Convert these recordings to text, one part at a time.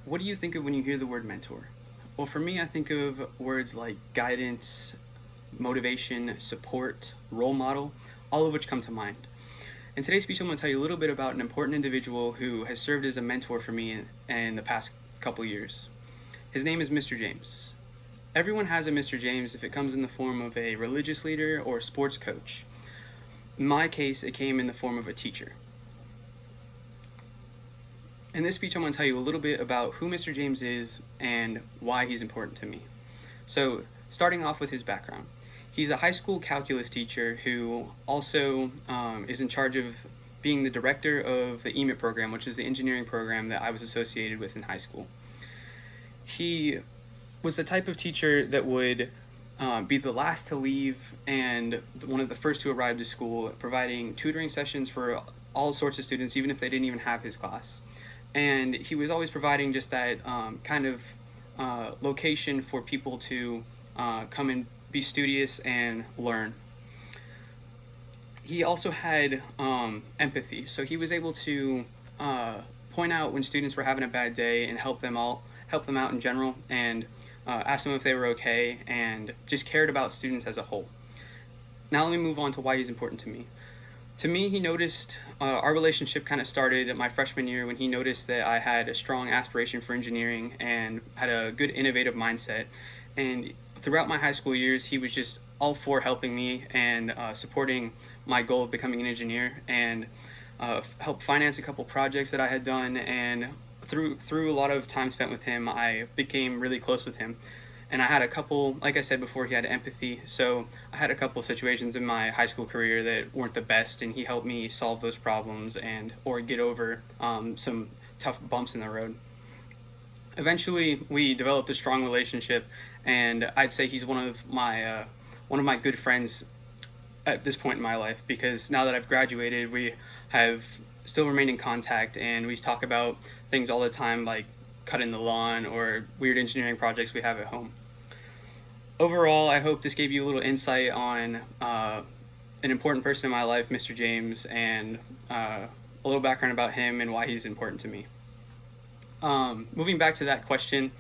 What do you think of when you hear the word mentor? Well, for me, I think of words like guidance, motivation, support, role model, all of which come to mind. In today's speech, I'm going to tell you a little bit about an important individual who has served as a mentor for me in the past couple years. His name is Mr. James. Everyone has a Mr. James if it comes in the form of a religious leader or a sports coach. In my case, it came in the form of a teacher. In this speech, I'm going to tell you a little bit about who Mr. James is and why he's important to me. So, starting off with his background. He's a high school calculus teacher who also is in charge of being the director of the EMIT program, which is the engineering program that I was associated with in high school. He was the type of teacher that would be the last to leave and one of the first to arrive to school, providing tutoring sessions for all sorts of students, even if they didn't even have his class. And he was always providing just that kind of location for people to come and be studious and learn. He also had empathy, so he was able to point out when students were having a bad day and help them out in general, and ask them if they were okay, and just cared about students as a whole. Now let me move on to why he's important to me. To me, he noticed our relationship kind of started at my freshman year when he noticed that I had a strong aspiration for engineering and had a good innovative mindset. And throughout my high school years, he was just all for helping me and supporting my goal of becoming an engineer, and helped finance a couple projects that I had done. And through a lot of time spent with him, I became really close with him. And I had a couple, like I said before, he had empathy. So I had a couple situations in my high school career that weren't the best, and he helped me solve those problems or get over some tough bumps in the road. Eventually, we developed a strong relationship, and I'd say he's one of my good friends at this point in my life, because now that I've graduated, we have still remained in contact, and we talk about things all the time, like cutting the lawn or weird engineering projects we have at home. Overall, I hope this gave you a little insight on an important person in my life, Mr. James, and a little background about him and why he's important to me. Moving back to that question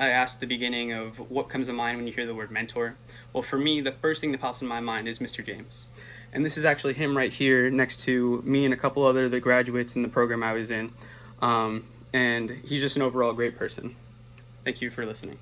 I asked at the beginning of what comes to mind when you hear the word mentor. Well, for me, the first thing that pops in my mind is Mr. James. And this is actually him right here next to me and a couple other the graduates in the program I was in. And he's just an overall great person. Thank you for listening.